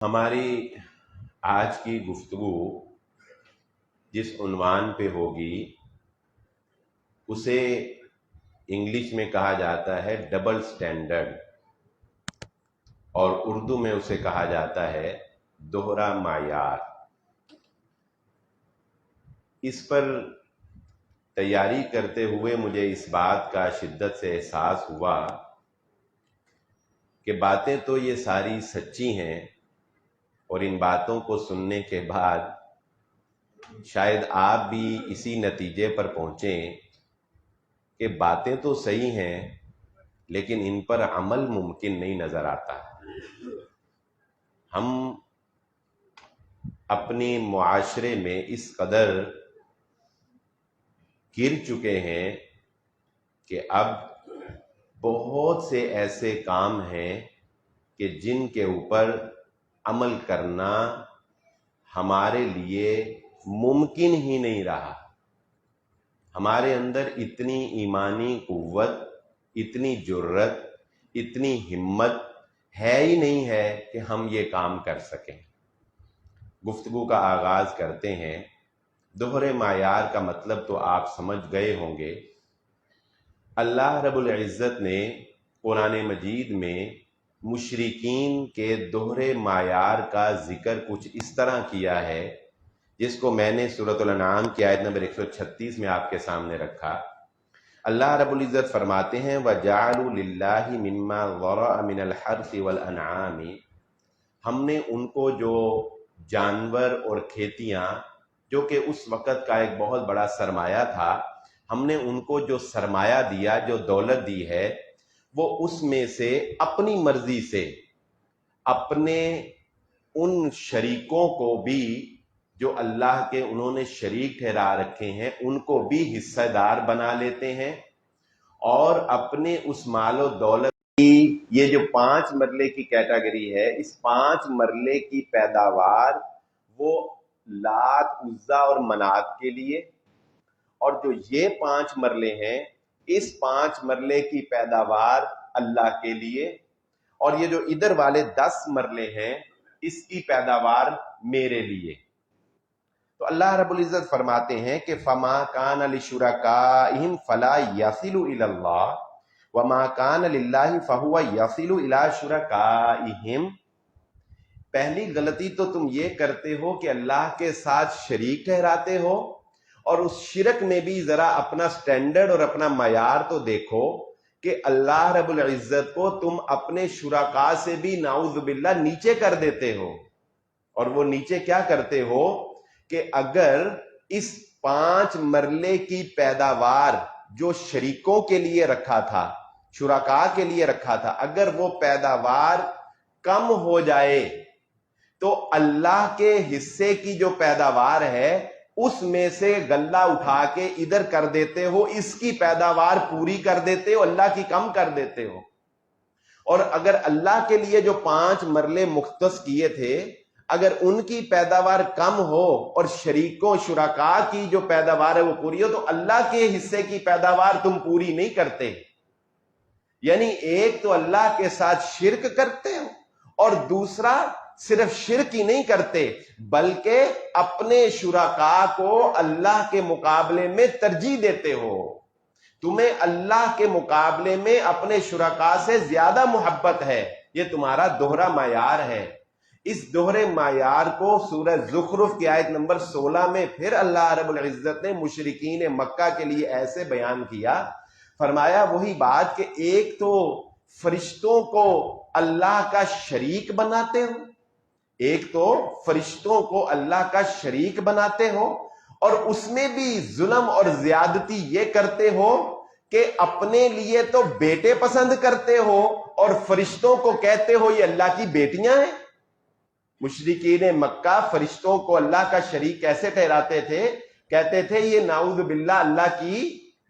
ہماری آج کی گفتگو جس عنوان پہ ہوگی اسے انگلش میں کہا جاتا ہے ڈبل سٹینڈرڈ، اور اردو میں اسے کہا جاتا ہے دوہرا معیار۔ اس پر تیاری کرتے ہوئے مجھے اس بات کا شدت سے احساس ہوا کہ باتیں تو یہ ساری سچی ہیں، اور ان باتوں کو سننے کے بعد شاید آپ بھی اسی نتیجے پر پہنچیں کہ باتیں تو صحیح ہیں لیکن ان پر عمل ممکن نہیں نظر آتا۔ ہم اپنے معاشرے میں اس قدر گر چکے ہیں کہ اب بہت سے ایسے کام ہیں کہ جن کے اوپر عمل کرنا ہمارے لیے ممکن ہی نہیں رہا۔ ہمارے اندر اتنی ایمانی قوت، اتنی جرت، اتنی ہمت ہے ہی نہیں ہے کہ ہم یہ کام کر سکیں۔ گفتگو کا آغاز کرتے ہیں۔ دوہرے معیار کا مطلب تو آپ سمجھ گئے ہوں گے۔ اللہ رب العزت نے قرآن مجید میں مشرکین کے دوہرے معیار کا ذکر کچھ اس طرح کیا ہے جس کو میں نے سورۃ الانعام کی آیت نمبر 136 میں آپ کے سامنے رکھا۔ اللہ رب العزت فرماتے ہیں وَجَعَلُوا لِلَّهِ مِمَّا ذَرَأَ مِنَ الْحَرْثِ وَالْأَنْعَامِ، ہم نے ان کو جو جانور اور کھیتیاں، جو کہ اس وقت کا ایک بہت بڑا سرمایہ تھا، ہم نے ان کو جو سرمایہ دیا، جو دولت دی ہے، وہ اس میں سے اپنی مرضی سے اپنے ان شریکوں کو بھی جو اللہ کے انہوں نے شریک ٹھہرا رکھے ہیں ان کو بھی حصہ دار بنا لیتے ہیں، اور اپنے اس مال و دولت کی یہ جو 5 مرلے کی کیٹیگری ہے، اس 5 مرلے کی پیداوار وہ لات، عزا اور منات کے لیے، اور جو یہ 5 مرلے ہیں اس 5 مرلے کی پیداوار اللہ کے لیے، اور یہ جو ادھر والے 10 مرلے ہیں اس کی پیداوار میرے لیے۔ تو اللہ رب العزت فرماتے ہیں کہ فما کان لشرکائہم فلا یصل الی اللہ وما کان للہ فہو یصل الی شرکائہم۔ پہلی غلطی تو تم یہ کرتے ہو کہ اللہ کے ساتھ شریک ٹھہراتے ہو، اور اس شرک میں بھی ذرا اپنا سٹینڈرڈ اور اپنا معیار تو دیکھو کہ اللہ رب العزت کو تم اپنے شرکاء سے بھی نعوذ باللہ نیچے کر دیتے ہو۔ اور وہ نیچے کیا کرتے ہو کہ اگر اس 5 مرلے کی پیداوار جو شریکوں کے لیے رکھا تھا، شرکاء کے لیے رکھا تھا، اگر وہ پیداوار کم ہو جائے تو اللہ کے حصے کی جو پیداوار ہے اس میں سے غلہ اٹھا کے ادھر کر دیتے ہو، اس کی پیداوار پوری کر دیتے ہو، اللہ کی کم کر دیتے ہو۔ اور اگر اللہ کے لیے جو 5 مرلے مختص کیے تھے اگر ان کی پیداوار کم ہو اور شریکوں شرکاء کی جو پیداوار ہے وہ پوری ہو، تو اللہ کے حصے کی پیداوار تم پوری نہیں کرتے۔ یعنی ایک تو اللہ کے ساتھ شرک کرتے ہو، اور دوسرا صرف شرک ہی نہیں کرتے بلکہ اپنے شرکاء کو اللہ کے مقابلے میں ترجیح دیتے ہو۔ تمہیں اللہ کے مقابلے میں اپنے شرکاء سے زیادہ محبت ہے، یہ تمہارا دوہرا معیار ہے۔ اس دوہرے معیار کو سورہ زخرف کی آیت نمبر 16 میں پھر اللہ رب العزت نے مشرکین مکہ کے لیے ایسے بیان کیا، فرمایا وہی بات کہ ایک تو فرشتوں کو اللہ کا شریک بناتے ہو، ایک تو فرشتوں کو اللہ کا شریک بناتے ہو، اور اس میں بھی ظلم اور زیادتی یہ کرتے ہو کہ اپنے لیے تو بیٹے پسند کرتے ہو اور فرشتوں کو کہتے ہو یہ اللہ کی بیٹیاں ہیں۔ مشرکین مکہ فرشتوں کو اللہ کا شریک کیسے ٹھہراتے تھے؟ کہتے تھے یہ نعوذ باللہ اللہ کی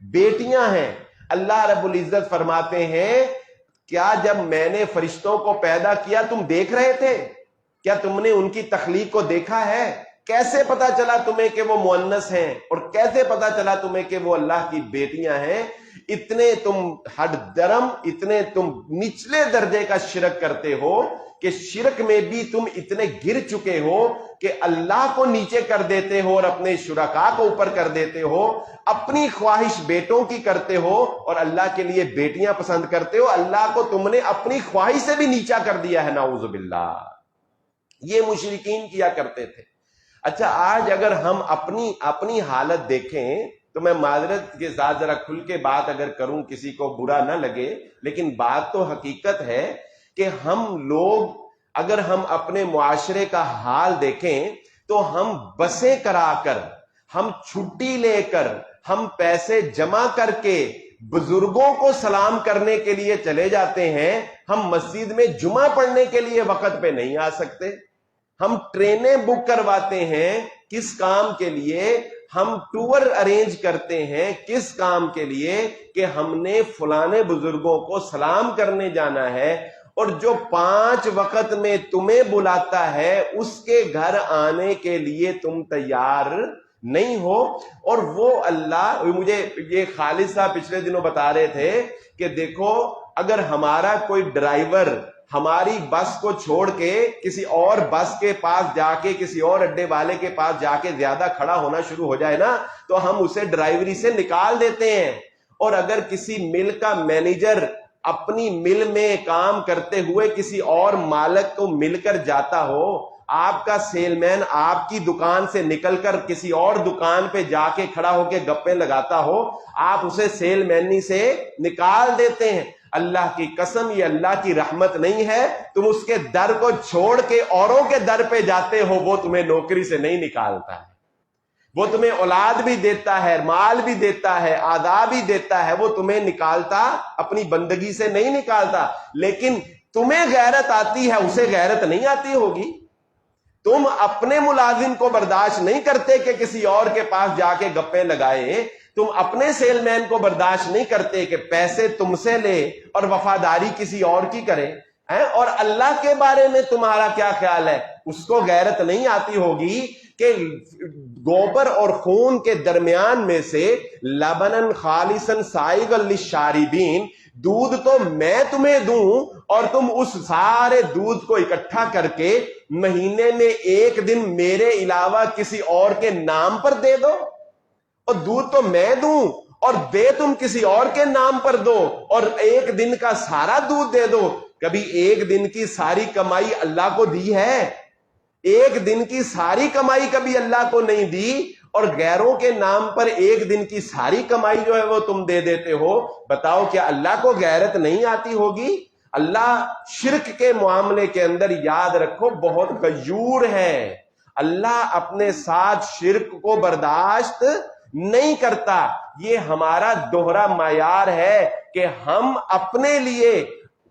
بیٹیاں ہیں۔ اللہ رب العزت فرماتے ہیں کیا جب میں نے فرشتوں کو پیدا کیا تم دیکھ رہے تھے؟ کیا تم نے ان کی تخلیق کو دیکھا ہے؟ کیسے پتا چلا تمہیں کہ وہ مؤنث ہیں، اور کیسے پتا چلا تمہیں کہ وہ اللہ کی بیٹیاں ہیں؟ اتنے تم ہڈ درم، اتنے تم نچلے درجے کا شرک کرتے ہو کہ شرک میں بھی تم اتنے گر چکے ہو کہ اللہ کو نیچے کر دیتے ہو اور اپنے شرکاء کو اوپر کر دیتے ہو، اپنی خواہش بیٹوں کی کرتے ہو اور اللہ کے لیے بیٹیاں پسند کرتے ہو، اللہ کو تم نے اپنی خواہش سے بھی نیچا کر دیا ہے، نعوذ باللہ۔ یہ مشرکین کیا کرتے تھے۔ اچھا، آج اگر ہم اپنی حالت دیکھیں تو میں معذرت کے ساتھ ذرا کھل کے بات اگر کروں، کسی کو برا نہ لگے، لیکن بات تو حقیقت ہے کہ ہم لوگ اگر ہم اپنے معاشرے کا حال دیکھیں تو ہم بسیں کرا کر، ہم چھٹی لے کر، ہم پیسے جمع کر کے بزرگوں کو سلام کرنے کے لیے چلے جاتے ہیں، ہم مسجد میں جمعہ پڑھنے کے لیے وقت پہ نہیں آ سکتے، ہم ٹرینیں بک کرواتے ہیں کس کام کے لیے، ہم ٹور ارینج کرتے ہیں کس کام کے لیے کہ ہم نے فلانے بزرگوں کو سلام کرنے جانا ہے، اور جو 5 وقت میں تمہیں بلاتا ہے اس کے گھر آنے کے لیے تم تیار نہیں ہو۔ اور وہ اللہ، مجھے یہ خالد صاحب پچھلے دنوں بتا رہے تھے کہ دیکھو اگر ہمارا کوئی ڈرائیور ہماری بس کو چھوڑ کے کسی اور بس کے پاس جا کے، کسی اور اڈے والے کے پاس جا کے زیادہ کھڑا ہونا شروع ہو جائے نا تو ہم اسے ڈرائیوری سے نکال دیتے ہیں۔ اور اگر کسی مل کا مینیجر اپنی مل میں کام کرتے ہوئے کسی اور مالک کو مل کر جاتا ہو، آپ کا سیل مین آپ کی دکان سے نکل کر کسی اور دکان پہ جا کے کھڑا ہو کے گپیں لگاتا ہو، آپ اسے سیل مینی سے نکال دیتے ہیں۔ اللہ کی قسم یہ اللہ کی رحمت نہیں ہے، تم اس کے در کو چھوڑ کے اوروں کے در پہ جاتے ہو، وہ تمہیں نوکری سے نہیں نکالتا ہے، وہ تمہیں اولاد بھی دیتا ہے، مال بھی دیتا ہے، آداب بھی دیتا ہے، وہ تمہیں نکالتا، اپنی بندگی سے نہیں نکالتا۔ لیکن تمہیں غیرت آتی ہے، اسے غیرت نہیں آتی ہوگی۔ تم اپنے ملازم کو برداشت نہیں کرتے کہ کسی اور کے پاس جا کے گپیں لگائے، تم اپنے سیل مین کو برداشت نہیں کرتے کہ پیسے تم سے لے اور وفاداری کسی اور کی کرے۔ اور اللہ کے بارے میں تمہارا کیا خیال ہے؟ اس کو غیرت نہیں آتی ہوگی کہ گوبر اور خون کے درمیان میں سے لبنن خالصن سائغا للشاربین، دودھ تو میں تمہیں دوں اور تم اس سارے دودھ کو اکٹھا کر کے مہینے میں 1 دن میرے علاوہ کسی اور کے نام پر دے دو، اور دودھ تو میں دوں اور دے تم کسی اور کے نام پر دو، اور 1 دن کا سارا دودھ دے دو۔ کبھی 1 دن کی ساری کمائی اللہ کو دی ہے؟ 1 دن کی ساری کمائی کبھی اللہ کو نہیں دی، اور غیروں کے نام پر 1 دن کی ساری کمائی جو ہے وہ تم دے دیتے ہو۔ بتاؤ کیا اللہ کو غیرت نہیں آتی ہوگی؟ اللہ شرک کے معاملے کے اندر یاد رکھو بہت غیور ہے، اللہ اپنے ساتھ شرک کو برداشت نہیں کرتا۔ یہ ہمارا دوہرا معیار ہے کہ ہم اپنے لیے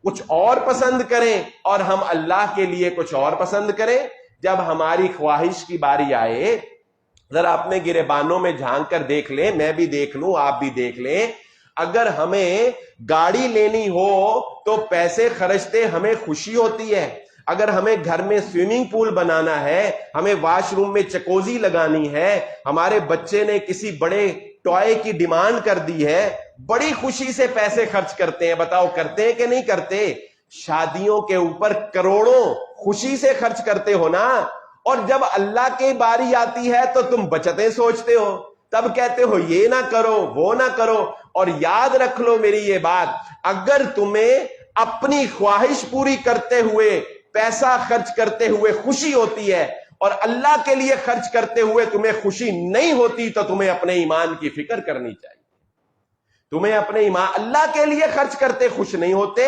کچھ اور پسند کریں اور ہم اللہ کے لیے کچھ اور پسند کریں۔ جب ہماری خواہش کی باری آئے، ذرا اپنے گریبانوں میں جھانک کر دیکھ لیں، میں بھی دیکھ لوں، آپ بھی دیکھ لیں۔ اگر ہمیں گاڑی لینی ہو تو پیسے خرچتے ہمیں خوشی ہوتی ہے، اگر ہمیں گھر میں سوئمنگ پول بنانا ہے، ہمیں واش روم میں چکوزی لگانی ہے، ہمارے بچے نے کسی بڑے ٹوائے کی ڈیمانڈ کر دی ہے، بڑی خوشی سے پیسے خرچ کرتے ہیں۔ بتاؤ کرتے ہیں کہ نہیں کرتے؟ شادیوں کے اوپر کروڑوں خوشی سے خرچ کرتے ہو نا۔ اور جب اللہ کی باری آتی ہے تو تم بچتیں سوچتے ہو، تب کہتے ہو یہ نہ کرو وہ نہ کرو۔ اور یاد رکھ لو میری یہ بات، اگر تمہیں اپنی خواہش پوری کرتے ہوئے، پیسہ خرچ کرتے ہوئے خوشی ہوتی ہے اور اللہ کے لیے خرچ کرتے ہوئے تمہیں خوشی نہیں ہوتی، تو تمہیں اپنے ایمان کی فکر کرنی چاہیے۔ تمہیں اپنے ایمان، اللہ کے لیے خرچ کرتے خوش نہیں ہوتے،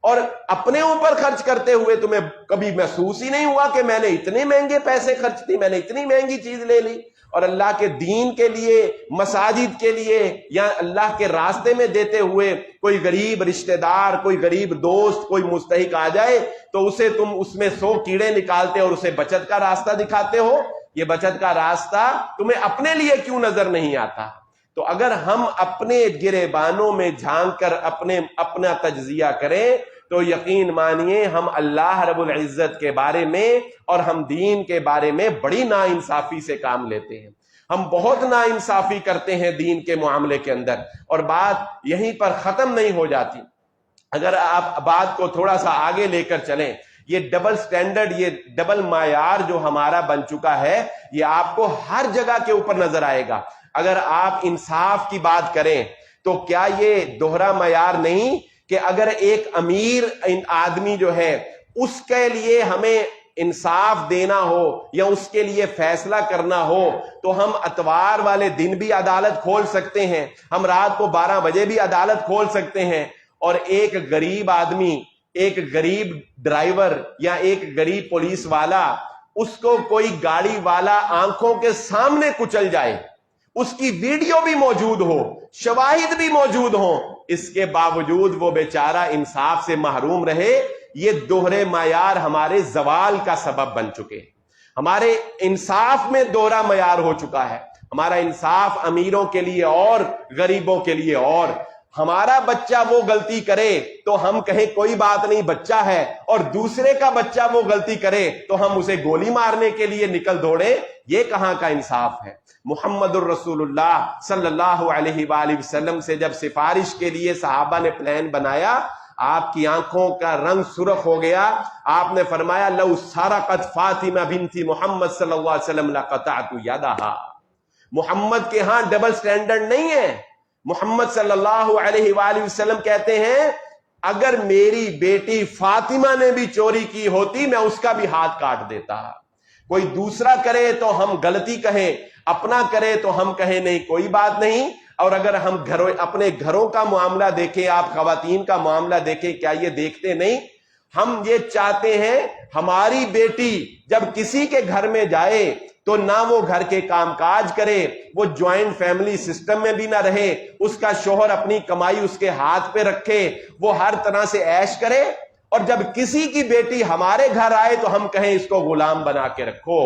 اور اپنے اوپر خرچ کرتے ہوئے تمہیں کبھی محسوس ہی نہیں ہوا کہ میں نے اتنے مہنگے پیسے خرچ دی، میں نے اتنی مہنگی چیز لے لی۔ اور اللہ کے دین کے لیے، مساجد کے لیے، یا اللہ کے راستے میں دیتے ہوئے کوئی غریب رشتہ دار، کوئی غریب دوست، کوئی مستحق آ جائے تو اسے تم اس میں 100 کیڑے نکالتے اور اسے بچت کا راستہ دکھاتے ہو۔ یہ بچت کا راستہ تمہیں اپنے لیے کیوں نظر نہیں آتا؟ تو اگر ہم اپنے گریبانوں میں جھانک کر اپنا تجزیہ کریں تو یقین مانیے ہم اللہ رب العزت کے بارے میں اور ہم دین کے بارے میں بڑی ناانصافی سے کام لیتے ہیں۔ ہم بہت ناانصافی کرتے ہیں دین کے معاملے کے اندر، اور بات یہیں پر ختم نہیں ہو جاتی۔ اگر آپ بات کو تھوڑا سا آگے لے کر چلیں، یہ ڈبل سٹینڈرڈ، یہ ڈبل معیار جو ہمارا بن چکا ہے، یہ آپ کو ہر جگہ کے اوپر نظر آئے گا۔ اگر آپ انصاف کی بات کریں تو کیا یہ دوہرا معیار نہیں کہ اگر ایک امیر آدمی جو ہے اس کے لیے ہمیں انصاف دینا ہو یا اس کے لیے فیصلہ کرنا ہو تو ہم اتوار والے دن بھی عدالت کھول سکتے ہیں، ہم رات کو 12 بجے بھی عدالت کھول سکتے ہیں، اور ایک غریب آدمی، ایک غریب ڈرائیور یا ایک غریب پولیس والا، اس کو کوئی گاڑی والا آنکھوں کے سامنے کچل جائے، اس کی ویڈیو بھی موجود ہو، شواہد بھی موجود ہوں، اس کے باوجود وہ بیچارہ انصاف سے محروم رہے، یہ دوہرے معیار ہمارے زوال کا سبب بن چکے ہیں۔ ہمارے انصاف میں دوہرا معیار ہو چکا ہے، ہمارا انصاف امیروں کے لیے اور غریبوں کے لیے اور۔ ہمارا بچہ وہ غلطی کرے تو ہم کہیں کوئی بات نہیں، بچہ ہے، اور دوسرے کا بچہ وہ غلطی کرے تو ہم اسے گولی مارنے کے لیے نکل دوڑیں، یہ کہاں کا انصاف ہے؟ محمد الرسول اللہ صلی اللہ علیہ وآلہ وسلم سے جب سفارش کے لیے صحابہ نے پلان بنایا، آپ کی آنکھوں کا رنگ سرخ ہو گیا، آپ نے فرمایا لو سرقت فاطمہ بنت محمد صلی اللہ علیہ وسلم لقطعت یدہا۔ محمد کے ہاں ڈبل سٹینڈرڈ نہیں ہے۔ محمد صلی اللہ علیہ وآلہ وسلم کہتے ہیں اگر میری بیٹی فاطمہ نے بھی چوری کی ہوتی میں اس کا بھی ہاتھ کاٹ دیتا۔ کوئی دوسرا کرے تو ہم غلطی کہیں، اپنا کرے تو ہم کہیں نہیں کوئی بات نہیں۔ اور اگر ہم اپنے گھروں کا معاملہ دیکھیں، آپ خواتین کا معاملہ دیکھیں، کیا یہ دیکھتے نہیں؟ ہم یہ چاہتے ہیں ہماری بیٹی جب کسی کے گھر میں جائے تو نہ وہ گھر کے کام کاج کرے، وہ جوائنٹ فیملی سسٹم میں بھی نہ رہے، اس کا شوہر اپنی کمائی اس کے ہاتھ پہ رکھے، وہ ہر طرح سے عیش کرے، اور جب کسی کی بیٹی ہمارے گھر آئے تو ہم کہیں اس کو غلام بنا کے رکھو،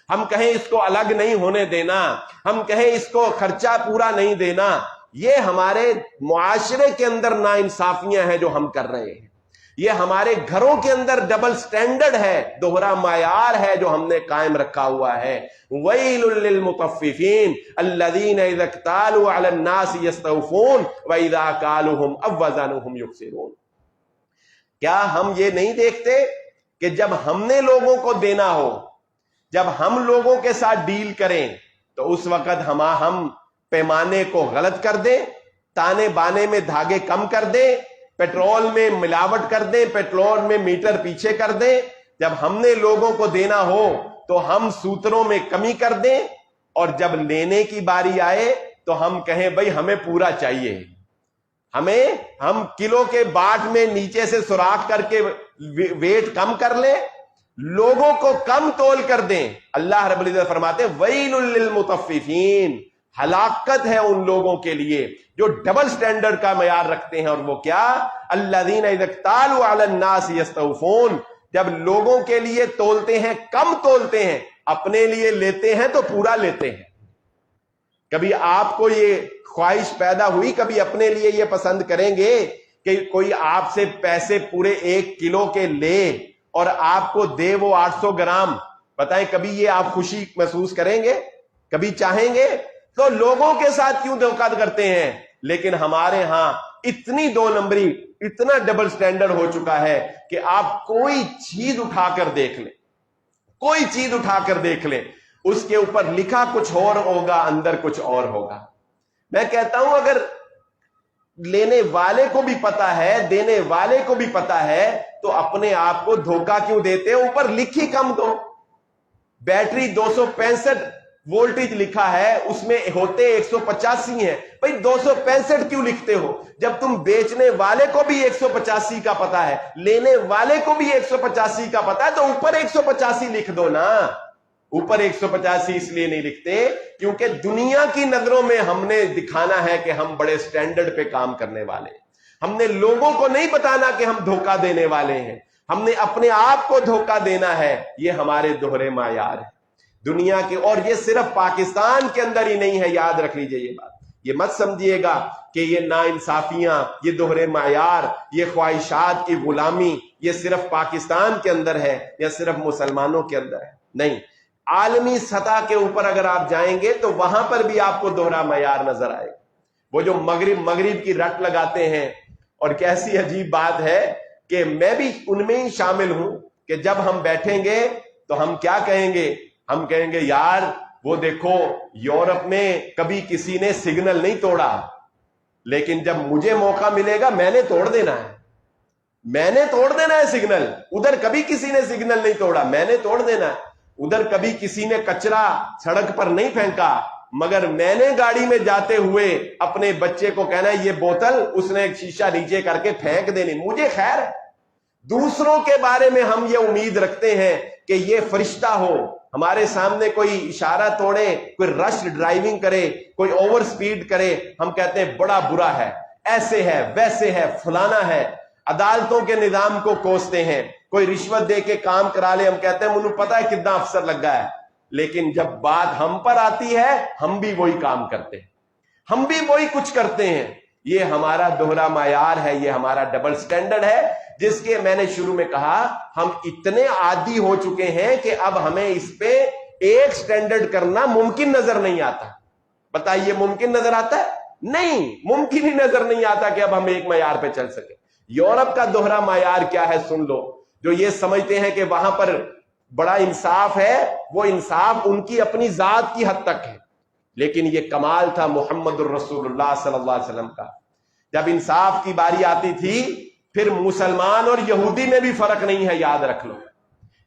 ہم کہیں اس کو الگ نہیں ہونے دینا، ہم کہیں اس کو خرچہ پورا نہیں دینا۔ یہ ہمارے معاشرے کے اندر ناانصافیاں ہیں جو ہم کر رہے ہیں، یہ ہمارے گھروں کے اندر ڈبل سٹینڈرڈ ہے، دوہرا معیار ہے جو ہم نے قائم رکھا ہوا ہے۔ ویل للمطففین الذین اذا اکتالوا علی الناس یستوفون واذا کالوہم او وزنوہم یخسرون۔ کیا ہم یہ نہیں دیکھتے کہ جب ہم نے لوگوں کو دینا ہو، جب ہم لوگوں کے ساتھ ڈیل کریں تو اس وقت ہم پیمانے کو غلط کر دیں، تانے بانے میں دھاگے کم کر دیں، پیٹرول میں ملاوٹ کر دیں، پیٹرول میں میٹر پیچھے کر دیں، جب ہم نے لوگوں کو دینا ہو تو ہم سوتروں میں کمی کر دیں، اور جب لینے کی باری آئے تو ہم کہیں بھئی ہمیں پورا چاہیے، ہم کلو کے باٹ میں نیچے سے سوراخ کر کے ویٹ کم کر لیں، لوگوں کو کم تول کر دیں۔ اللہ رب العزت فرماتے ہیں ویل للمطففین، ہلاکت ہے ان لوگوں کے لیے جو ڈبل سٹینڈرڈ کا معیار رکھتے ہیں، اور وہ کیا؟ الذین اذا اکتالوا علی الناس یستوفون، جب لوگوں کے لیے تولتے ہیں کم تولتے ہیں، اپنے لیے لیتے ہیں تو پورا لیتے ہیں۔ کبھی آپ کو یہ خواہش پیدا ہوئی، کبھی اپنے لیے یہ پسند کریں گے کہ کوئی آپ سے پیسے پورے 1 کلو کے لے اور آپ کو دے وہ 800 گرام؟ بتائیں کبھی یہ آپ خوشی محسوس کریں گے؟ کبھی چاہیں گے؟ تو لوگوں کے ساتھ کیوں دھوکہ کرتے ہیں؟ لیکن ہمارے ہاں اتنی 2 نمبری، اتنا ڈبل سٹینڈرڈ ہو چکا ہے کہ آپ کوئی چیز اٹھا کر دیکھ لیں، کوئی چیز اٹھا کر دیکھ لیں، اس کے اوپر لکھا کچھ اور ہوگا، اندر کچھ اور ہوگا۔ میں کہتا ہوں اگر لینے والے کو بھی پتا ہے، دینے والے کو بھی پتا ہے، تو اپنے آپ کو دھوکہ کیوں دیتے ہو؟ اوپر لکھی کم دو۔ بیٹری 265 وولٹیج لکھا ہے، اس میں ہوتے 185 ہیں، بھئی 265 کیوں لکھتے ہو؟ جب تم بیچنے والے کو بھی 185 کا پتا ہے، لینے والے کو بھی 185 کا پتا ہے، تو اوپر 185 لکھ دو نا۔ اوپر 185 اس لیے نہیں لکھتے کیونکہ دنیا کی نظروں میں ہم نے دکھانا ہے کہ ہم بڑے سٹینڈرڈ پہ کام کرنے والے ہیں، ہم نے لوگوں کو نہیں بتانا کہ ہم دھوکہ دینے والے ہیں، ہم نے اپنے آپ کو دھوکہ دینا ہے۔ یہ ہمارے دوہرے معیار ہیں دنیا کے، اور یہ صرف پاکستان کے اندر ہی نہیں ہے، یاد رکھ لیجئے یہ بات، یہ مت سمجھیے گا کہ یہ ناانصافیاں، یہ دوہرے معیار، یہ خواہشات کی غلامی یہ صرف پاکستان کے اندر ہے یا صرف مسلمانوں کے اندر ہے، نہیں۔ عالمی سطح کے اوپر اگر آپ جائیں گے تو وہاں پر بھی آپ کو دوہرا معیار نظر آئے. وہ جو مغرب کی رٹ لگاتے ہیں، اور کیسی عجیب بات ہے کہ میں بھی ان میں ہی شامل ہوں کہ جب ہم بیٹھیں گے تو ہم کیا کہیں گے؟ ہم کہیں گے یار وہ دیکھو یورپ میں کبھی کسی نے سگنل نہیں توڑا، لیکن جب مجھے موقع ملے گا میں نے توڑ دینا ہے، میں نے توڑ دینا ہے سگنل. ادھر کبھی کسی نے سگنل نہیں توڑا، میں نے توڑ دینا ہے. ادھر کبھی کسی نے کچرا سڑک پر نہیں پھینکا، مگر میں نے گاڑی میں جاتے ہوئے اپنے بچے کو کہنا ہے یہ بوتل اس نے ایک شیشہ نیچے کر کے پھینک دینی. مجھے خیر، دوسروں کے بارے میں ہم یہ امید رکھتے ہیں کہ یہ فرشتہ ہو، ہمارے سامنے کوئی اشارہ توڑے، کوئی رش ڈرائیونگ کرے، کوئی اوور سپیڈ کرے، ہم کہتے ہیں بڑا برا ہے، ایسے ہے ویسے ہے فلانا ہے. عدالتوں کے نظام کو کوستے ہیں، کوئی رشوت دے کے کام کرا لے، ہم کہتے ہیں مجھے پتا ہے کتنا افسر لگ گیا ہے. لیکن جب بات ہم پر آتی ہے ہم بھی وہی کام کرتے ہیں، ہم بھی وہی کچھ کرتے ہیں. یہ ہمارا دوہرا معیار ہے، یہ ہمارا ڈبل سٹینڈرڈ ہے، جس کے میں نے شروع میں کہا ہم اتنے عادی ہو چکے ہیں کہ اب ہمیں اس پہ ایک سٹینڈرڈ کرنا ممکن نظر نہیں آتا. بتائیے ممکن نظر آتا ہے؟ نہیں، ممکن ہی نظر نہیں آتا کہ اب ہم ایک معیار پہ چل سکیں. یورپ کا دوہرا معیار کیا ہے سن لو. جو یہ سمجھتے ہیں کہ وہاں پر بڑا انصاف ہے، وہ انصاف ان کی اپنی ذات کی حد تک ہے، لیکن یہ کمال تھا محمد الرسول اللہ صلی اللہ علیہ وسلم کا. جب انصاف کی باری آتی تھی پھر مسلمان اور یہودی میں بھی فرق نہیں ہے، یاد رکھ لو.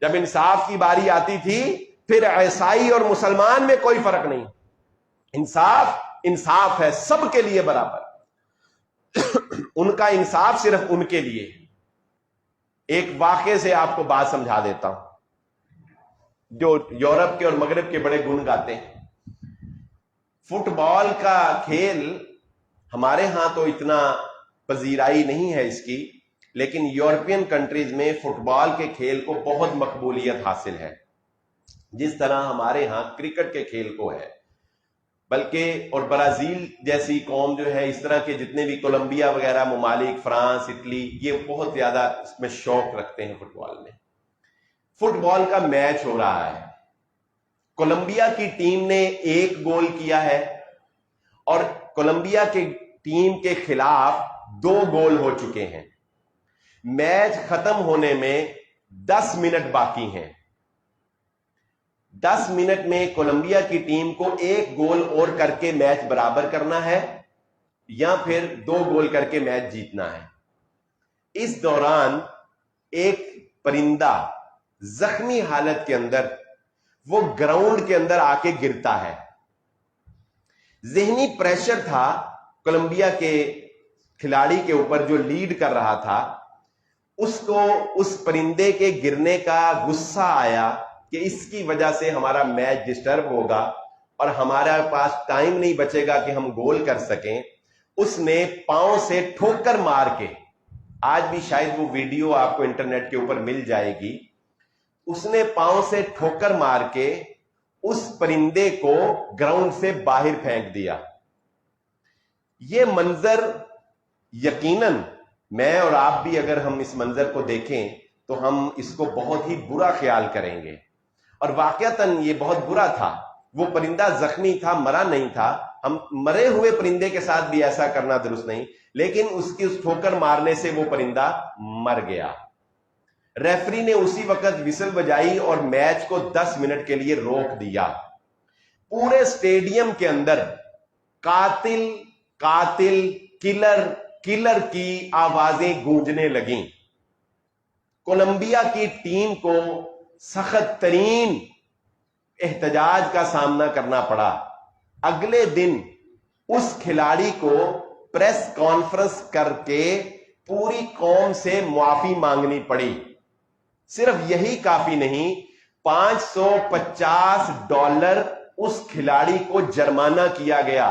جب انصاف کی باری آتی تھی پھر عیسائی اور مسلمان میں کوئی فرق نہیں. انصاف انصاف ہے، سب کے لیے برابر. ان کا انصاف صرف ان کے لیے. ایک واقعے سے آپ کو بات سمجھا دیتا ہوں. جو یورپ کے اور مغرب کے بڑے گن گاتے ہیں، فٹ بال کا کھیل ہمارے ہاں تو اتنا پذیرائی نہیں ہے اس کی، لیکن یورپین کنٹریز میں فٹ بال کے کھیل کو بہت مقبولیت حاصل ہے، جس طرح ہمارے ہاں کرکٹ کے کھیل کو ہے. بلکہ اور برازیل جیسی قوم جو ہے، اس طرح کے جتنے بھی کولمبیا وغیرہ ممالک، فرانس، اٹلی، یہ بہت زیادہ اس میں شوق رکھتے ہیں فٹ بال میں. فٹ بال کا میچ ہو رہا ہے، کولمبیا کی ٹیم نے 1 گول کیا ہے اور کولمبیا کی ٹیم کے خلاف 2 گول ہو چکے ہیں. میچ ختم ہونے میں 10 منٹ باقی ہیں. 10 منٹ میں کولمبیا کی ٹیم کو 1 گول اور کر کے میچ برابر کرنا ہے یا پھر 2 گول کر کے میچ جیتنا ہے. اس دوران ایک پرندہ زخمی حالت کے اندر وہ گراؤنڈ کے اندر آ کے گرتا ہے. ذہنی پریشر تھا کولمبیا کے کھلاڑی کے اوپر جو لیڈ کر رہا تھا، اس کو اس پرندے کے گرنے کا غصہ آیا کہ اس کی وجہ سے ہمارا میچ ڈسٹرب ہوگا اور ہمارا پاس ٹائم نہیں بچے گا کہ ہم گول کر سکیں. اس نے پاؤں سے ٹھوکر مار کے، آج بھی شاید وہ ویڈیو آپ کو انٹرنیٹ کے اوپر مل جائے گی، اس نے پاؤں سے ٹھوکر مار کے اس پرندے کو گراؤنڈ سے باہر پھینک دیا. یہ منظر یقیناً میں اور آپ بھی اگر ہم اس منظر کو دیکھیں تو ہم اس کو بہت ہی برا خیال کریں گے، اور واقعتاً یہ بہت برا تھا. وہ پرندہ زخمی تھا، مرا نہیں تھا. ہم مرے ہوئے پرندے کے ساتھ بھی ایسا کرنا درست نہیں، لیکن اس کی اس ٹھوکر مارنے سے وہ پرندہ مر گیا. ریفری نے اسی وقت وسل بجائی اور میچ کو 10 منٹ کے لیے روک دیا. پورے اسٹیڈیم کے اندر قاتل قاتل کلر کلر کی آوازیں گونجنے لگیں. کولمبیا کی ٹیم کو سخت ترین احتجاج کا سامنا کرنا پڑا. اگلے دن اس کھلاڑی کو پریس کانفرنس کر کے پوری قوم سے معافی مانگنی پڑی. صرف یہی کافی نہیں، $550 اس کھلاڑی کو جرمانہ کیا گیا.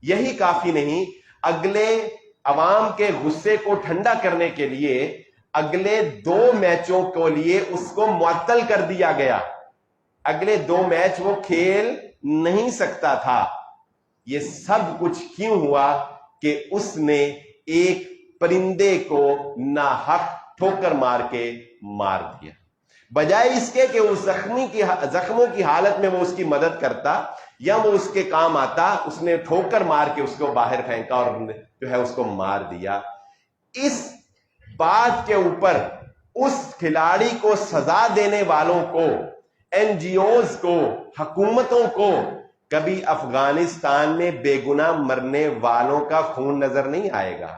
یہی کافی نہیں، اگلے عوام کے غصے کو ٹھنڈا کرنے کے لیے اگلے 2 میچوں کے لیے اس کو معطل کر دیا گیا. اگلے 2 میچ وہ کھیل نہیں سکتا تھا. یہ سب کچھ کیوں ہوا؟ کہ اس نے ایک پرندے کو ناحق ٹھوکر مار کے مار دیا. بجائے اس کے کہ اس زخموں کی حالت میں وہ اس کی مدد کرتا یا وہ اس کے کام آتا، اس نے ٹھوکر مار کے اس کو باہر پھینکا اور جو ہے اس کو مار دیا۔ اس بات کے اوپر اس کھلاڑی کو سزا دینے والوں کو، این جی اوز کو، حکومتوں کو کبھی افغانستان میں بے گناہ مرنے والوں کا خون نظر نہیں آئے گا،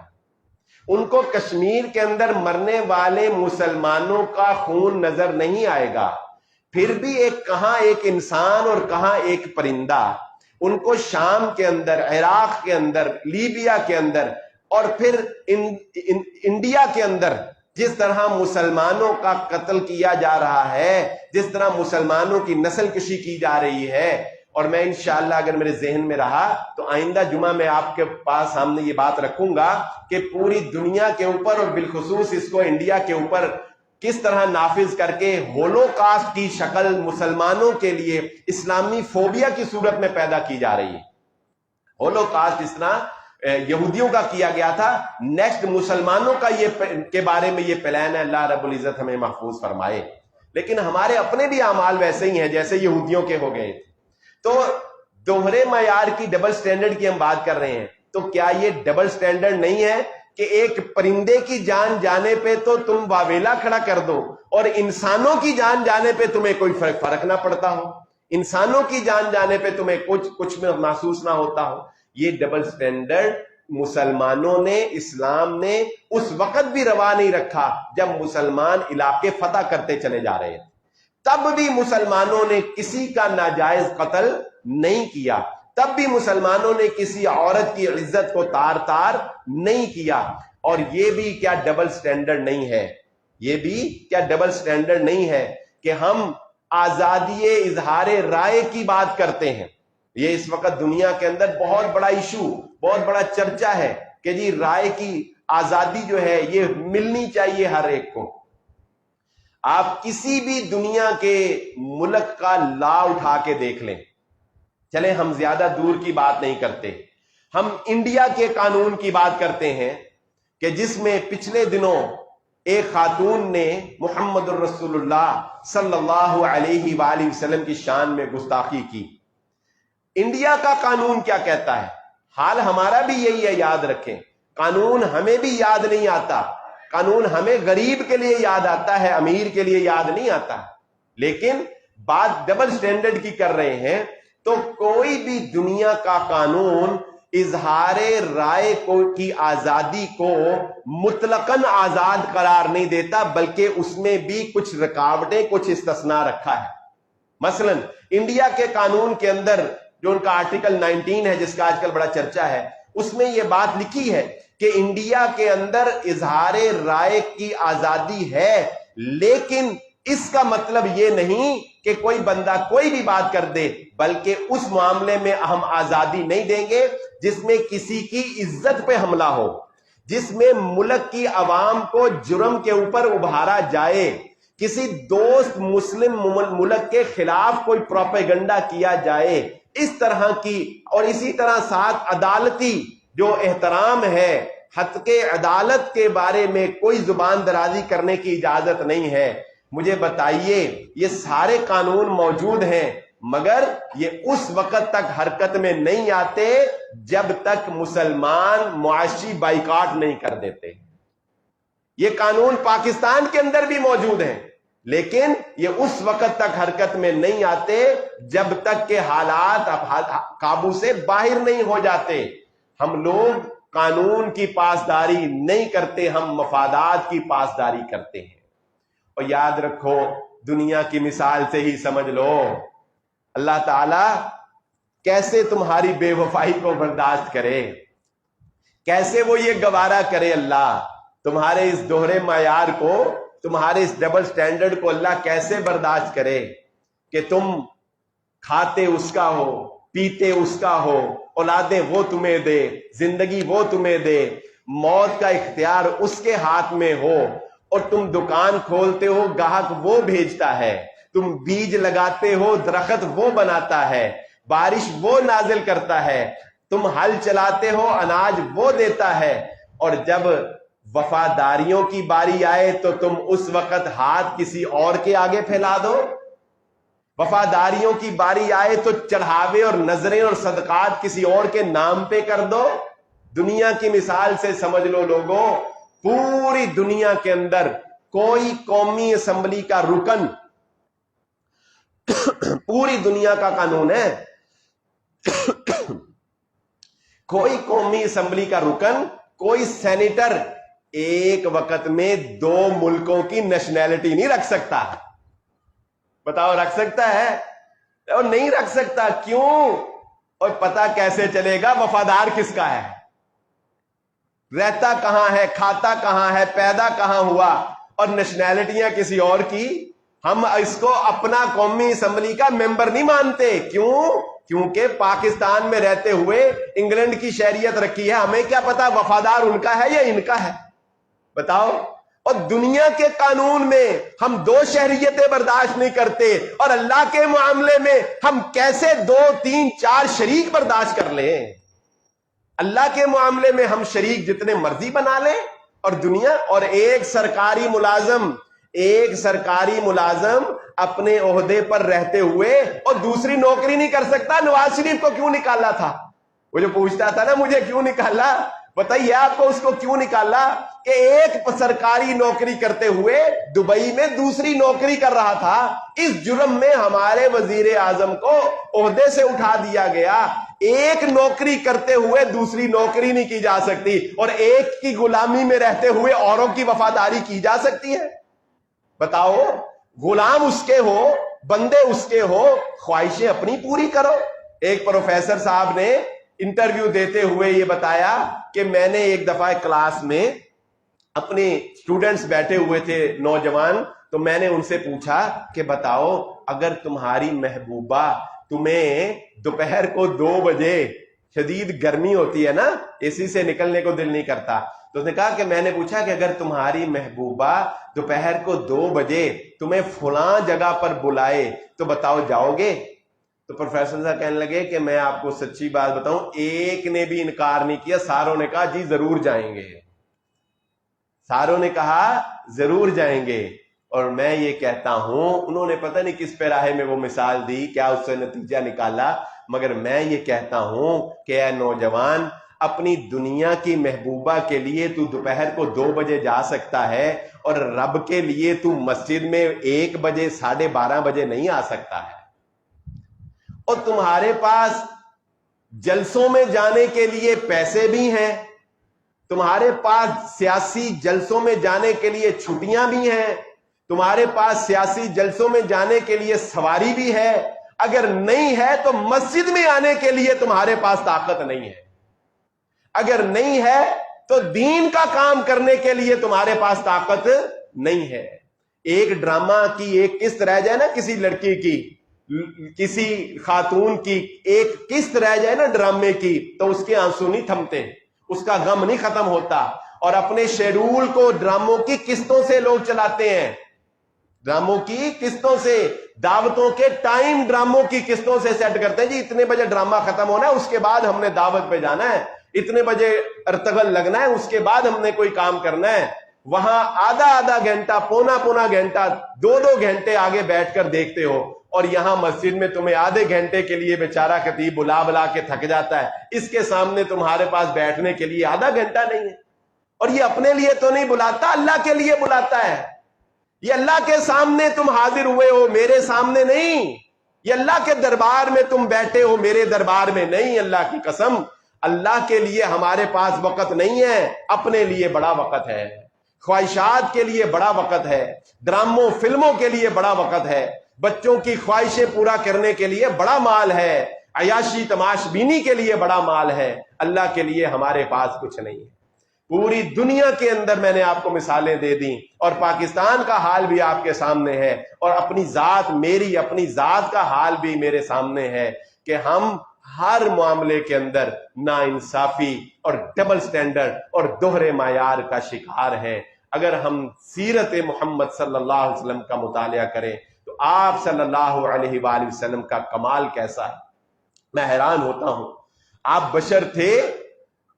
ان کو کشمیر کے اندر مرنے والے مسلمانوں کا خون نظر نہیں آئے گا۔ پھر بھی کہاں ایک انسان اور کہاں ایک پرندہ، ان کو شام کے اندر، عراق کے اندر، لیبیا کے اندر اور پھر انڈیا کے اندر جس طرح مسلمانوں کا قتل کیا جا رہا ہے، جس طرح مسلمانوں کی نسل کشی کی جا رہی ہے۔ اور میں انشاءاللہ اگر میرے ذہن میں رہا تو آئندہ جمعہ میں آپ کے پاس سامنے یہ بات رکھوں گا کہ پوری دنیا کے اوپر اور بالخصوص اس کو انڈیا کے اوپر کس طرح نافذ کر کے ہولوکاسٹ کی شکل مسلمانوں کے لیے اسلامی فوبیا کی صورت میں پیدا کی جا رہی ہے۔ ہولوکاسٹ اس طرح یہودیوں کا کیا گیا تھا، نیکسٹ مسلمانوں کا یہ کے بارے میں یہ پلان ہے۔ اللہ رب العزت ہمیں محفوظ فرمائے۔ لیکن ہمارے اپنے بھی اعمال ویسے ہی ہیں جیسے یہودیوں کے ہو گئے تھے۔ تو دوہرے معیار کی، ڈبل سٹینڈرڈ کی ہم بات کر رہے ہیں، تو کیا یہ ڈبل سٹینڈرڈ نہیں ہے کہ ایک پرندے کی جان جانے پہ تو تم واویلا کھڑا کر دو اور انسانوں کی جان جانے پہ تمہیں کوئی فرق نہ پڑتا ہو، انسانوں کی جان جانے پہ تمہیں کچھ محسوس نہ ہوتا ہو؟ یہ ڈبل سٹینڈرڈ مسلمانوں نے، اسلام نے اس وقت بھی روا نہیں رکھا جب مسلمان علاقے فتح کرتے چلے جا رہے تھے، تب بھی مسلمانوں نے کسی کا ناجائز قتل نہیں کیا، تب بھی مسلمانوں نے کسی عورت کی عزت کو تار تار نہیں کیا۔ اور یہ بھی کیا ڈبل سٹینڈرڈ نہیں ہے؟ یہ بھی کیا ڈبل سٹینڈرڈ نہیں ہے کہ ہم آزادی اظہار رائے کی بات کرتے ہیں؟ یہ اس وقت دنیا کے اندر بہت بڑا ایشو، بہت بڑا چرچا ہے کہ جی رائے کی آزادی جو ہے یہ ملنی چاہیے ہر ایک کو۔ آپ کسی بھی دنیا کے ملک کا لا اٹھا کے دیکھ لیں، چلیں ہم زیادہ دور کی بات نہیں کرتے، ہم انڈیا کے قانون کی بات کرتے ہیں کہ جس میں پچھلے دنوں ایک خاتون نے محمد الرسول اللہ صلی اللہ علیہ وآلہ وسلم کی شان میں گستاخی کی۔ انڈیا کا قانون کیا کہتا ہے؟ حال ہمارا بھی یہی ہے، یاد رکھیں، قانون ہمیں بھی یاد نہیں آتا، قانون ہمیں غریب کے لیے یاد آتا ہے، امیر کے لیے یاد نہیں آتا۔ لیکن بات ڈبل سٹینڈرڈ کی کر رہے ہیں تو کوئی بھی دنیا کا قانون اظہار رائے کی آزادی کو مطلقاً آزاد قرار نہیں دیتا، بلکہ اس میں بھی کچھ رکاوٹیں، کچھ استثناء رکھا ہے۔ مثلا انڈیا کے قانون کے اندر جو ان کا آرٹیکل 19 ہے جس کا آج کل بڑا چرچا ہے، اس میں یہ بات لکھی ہے کہ انڈیا کے اندر اظہار رائے کی آزادی ہے، لیکن اس کا مطلب یہ نہیں کہ کوئی بندہ کوئی بھی بات کر دے، بلکہ اس معاملے میں ہم آزادی نہیں دیں گے جس میں کسی کی عزت پہ حملہ ہو، جس میں ملک کی عوام کو جرم کے اوپر ابھارا جائے، کسی دوست مسلم ملک کے خلاف کوئی پروپیگنڈا کیا جائے، اس طرح کی، اور اسی طرح ساتھ عدالتی جو احترام ہے، حد کے عدالت کے بارے میں کوئی زبان درازی کرنے کی اجازت نہیں ہے۔ مجھے بتائیے، یہ سارے قانون موجود ہیں مگر یہ اس وقت تک حرکت میں نہیں آتے جب تک مسلمان معاشی بائیکاٹ نہیں کر دیتے۔ یہ قانون پاکستان کے اندر بھی موجود ہیں لیکن یہ اس وقت تک حرکت میں نہیں آتے جب تک کہ حالات قابو سے باہر نہیں ہو جاتے۔ ہم لوگ قانون کی پاسداری نہیں کرتے، ہم مفادات کی پاسداری کرتے ہیں۔ اور یاد رکھو، دنیا کی مثال سے ہی سمجھ لو، اللہ تعالی کیسے تمہاری بے وفائی کو برداشت کرے، کیسے وہ یہ گوارا کرے۔ اللہ تمہارے اس دوہرے معیار کو، تمہارے اس ڈبل سٹینڈرڈ کو اللہ کیسے برداشت کرے کہ تم کھاتے اس کا ہو، پیتے اس کا ہو، اولادیں وہ تمہیں دے، زندگی وہ تمہیں دے، موت کا اختیار اس کے ہاتھ میں ہو، اور تم دکان کھولتے ہو، گاہک وہ بھیجتا ہے، تم بیج لگاتے ہو، درخت وہ بناتا ہے، بارش وہ نازل کرتا ہے، تم ہل چلاتے ہو، اناج وہ دیتا ہے، اور جب وفاداریوں کی باری آئے تو تم اس وقت ہاتھ کسی اور کے آگے پھیلا دو. وفاداریوں کی باری آئے تو چڑھاوے اور نظریں اور صدقات کسی اور کے نام پہ کر دو. دنیا کی مثال سے سمجھ لو لوگوں، پوری دنیا کے اندر کوئی قومی اسمبلی کا رکن، پوری دنیا کا قانون ہے، کوئی قومی اسمبلی کا رکن، کوئی سینیٹر ایک وقت میں 2 ملکوں کی نیشنلٹی نہیں رکھ سکتا. بتاؤ رکھ سکتا ہے؟ اور نہیں رکھ سکتا. کیوں؟ اور پتا کیسے چلے گا وفادار کس کا ہے، رہتا کہاں ہے، کھاتا کہاں ہے، پیدا کہاں ہوا، اور نیشنلٹیاں کسی اور کی. ہم اس کو اپنا قومی اسمبلی کا ممبر نہیں مانتے. کیوں؟ کیونکہ پاکستان میں رہتے ہوئے انگلینڈ کی شہریت رکھی ہے. ہمیں کیا پتا وفادار ان کا ہے یا ان کا ہے؟ بتاؤ. اور دنیا کے قانون میں ہم 2 شہریتیں برداشت نہیں کرتے، اور اللہ کے معاملے میں ہم کیسے 2 3 4 شریک برداشت کر لیں؟ اللہ کے معاملے میں ہم شریک جتنے مرضی بنا لیں، اور دنیا. اور ایک سرکاری ملازم اپنے عہدے پر رہتے ہوئے اور دوسری نوکری نہیں کر سکتا. نواز شریف کو کیوں نکالا تھا؟ وہ جو پوچھتا تھا نا مجھے کیوں نکالا، بتائیے آپ کو اس کو کیوں نکالا؟ کہ ایک سرکاری نوکری کرتے ہوئے دبئی میں دوسری نوکری کر رہا تھا. اس جرم میں ہمارے وزیر اعظم کو عہدے سے اٹھا دیا گیا. ایک نوکری کرتے ہوئے دوسری نوکری نہیں کی جا سکتی، اور ایک کی غلامی میں رہتے ہوئے اوروں کی وفاداری کی جا سکتی ہے؟ بتاؤ. غلام اس کے ہو، بندے اس کے ہو، خواہشیں اپنی پوری کرو. ایک پروفیسر صاحب نے انٹرویو دیتے ہوئے یہ بتایا کہ میں نے ایک دفعہ کلاس میں اپنے اسٹوڈنٹس بیٹھے ہوئے تھے نوجوان، تو میں نے ان سے پوچھا کہ بتاؤ اگر تمہاری محبوبہ تمہیں دوپہر کو 2 بجے، شدید گرمی ہوتی ہے نا، اے سی سے نکلنے کو دل نہیں کرتا، تو اس نے کہا کہ میں نے پوچھا کہ اگر تمہاری محبوبہ دوپہر کو 2 بجے تمہیں فلاں جگہ پر بلائے تو بتاؤ جاؤ گے؟ تو پروفیسر صاحب کہنے لگے کہ میں آپ کو سچی بات بتاؤں، ایک نے بھی انکار نہیں کیا. ساروں نے کہا جی ضرور جائیں گے، ساروں نے کہا ضرور جائیں گے. اور میں یہ کہتا ہوں، انہوں نے پتہ نہیں کس پیراہے میں وہ مثال دی، کیا اس سے نتیجہ نکالا، مگر میں یہ کہتا ہوں کہ اے نوجوان، اپنی دنیا کی محبوبہ کے لیے تو دوپہر کو 2 بجے جا سکتا ہے، اور رب کے لیے تو مسجد میں 1 بجے 12:30 بجے نہیں آ سکتا ہے. اور تمہارے پاس جلسوں میں جانے کے لیے پیسے بھی ہیں، تمہارے پاس سیاسی جلسوں میں جانے کے لیے چھٹیاں بھی ہیں، تمہارے پاس سیاسی جلسوں میں جانے کے لیے سواری بھی ہے. اگر نہیں ہے تو مسجد میں آنے کے لیے تمہارے پاس طاقت نہیں ہے. اگر نہیں ہے تو دین کا کام کرنے کے لیے تمہارے پاس طاقت نہیں ہے. ایک ڈرامہ کی ایک قسط رہ جائے نا کسی لڑکی کی، کسی خاتون کی ایک قسط رہ جائے نا ڈرامے کی، تو اس کے آنسو نہیں تھمتے، اس کا غم نہیں ختم ہوتا. اور اپنے شیڈول کو ڈراموں کی قسطوں سے لوگ چلاتے ہیں، ڈراموں کی قسطوں سے، دعوتوں کے ٹائم ڈراموں کی قسطوں سے سیٹ کرتے ہیں. جی اتنے بجے ڈرامہ ختم ہونا ہے، اس کے بعد ہم نے دعوت پہ جانا ہے، اتنے بجے ارتغل لگنا ہے، اس کے بعد ہم نے کوئی کام کرنا ہے. وہاں آدھا گھنٹہ، پونا گھنٹہ، 2 گھنٹے آگے بیٹھ کر دیکھتے ہو، اور یہاں مسجد میں تمہیں آدھے گھنٹے کے لیے بیچارہ خطیب بلا کے تھک جاتا ہے، اس کے سامنے تمہارے پاس بیٹھنے کے لیے آدھا گھنٹہ نہیں ہے. اور یہ اپنے لیے تو نہیں بلاتا، اللہ کے لیے بلاتا ہے. یہ اللہ کے سامنے تم حاضر ہوئے ہو، میرے سامنے نہیں. یہ اللہ کے دربار میں تم بیٹھے ہو، میرے دربار میں نہیں. اللہ کی قسم، اللہ کے لیے ہمارے پاس وقت نہیں ہے، اپنے لیے بڑا وقت ہے، خواہشات کے لیے بڑا وقت ہے، ڈراموں فلموں کے لیے بڑا وقت ہے، بچوں کی خواہشیں پورا کرنے کے لیے بڑا مال ہے، عیاشی تماش بینی کے لیے بڑا مال ہے. اللہ کے لیے ہمارے پاس کچھ نہیں ہے. پوری دنیا کے اندر میں نے آپ کو مثالیں دے دیں، اور پاکستان کا حال بھی آپ کے سامنے ہے، اور اپنی ذات، میری اپنی ذات کا حال بھی میرے سامنے ہے کہ ہم ہر معاملے کے اندر ناانصافی اور ڈبل سٹینڈرڈ اور دوہرے معیار کا شکار ہیں. اگر ہم سیرت محمد صلی اللہ علیہ وسلم کا مطالعہ کریں تو آپ صلی اللہ علیہ وآلہ وسلم کا کمال کیسا ہے. میں حیران ہوتا ہوں، آپ بشر تھے،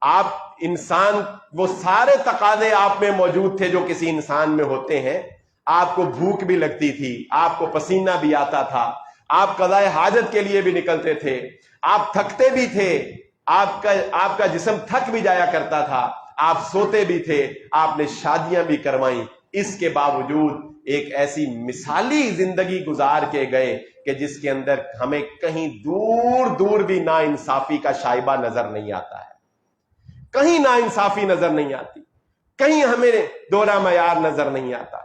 آپ انسان وہ سارے تقاضے آپ میں موجود تھے جو کسی انسان میں ہوتے ہیں. آپ کو بھوک بھی لگتی تھی, آپ کو پسینہ بھی آتا تھا, آپ قضاء حاجت کے لیے بھی نکلتے تھے, آپ تھکتے بھی تھے, آپ کا جسم تھک بھی جایا کرتا تھا, آپ سوتے بھی تھے, آپ نے شادیاں بھی کروائیں. اس کے باوجود ایک ایسی مثالی زندگی گزار کے گئے کہ جس کے اندر ہمیں کہیں دور دور بھی نا انصافی کا شائبہ نظر نہیں آتا ہے, کہیں نا انصافی نظر نہیں آتی, کہیں ہمیں دوہرا معیار نظر نہیں آتا.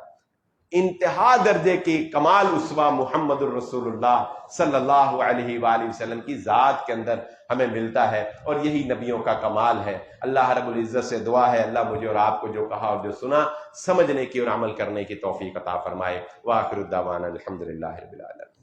انتہا درجے کی کمال اسوہ محمد الرسول اللہ صلی اللہ علیہ وآلہ وسلم کی ذات کے اندر ہمیں ملتا ہے, اور یہی نبیوں کا کمال ہے. اللہ رب العزت سے دعا ہے اللہ مجھے اور آپ کو جو کہا اور جو سنا سمجھنے کی اور عمل کرنے کی توفیق عطا فرمائے. وآخر الدعوانا الحمدللہ رب العالمین.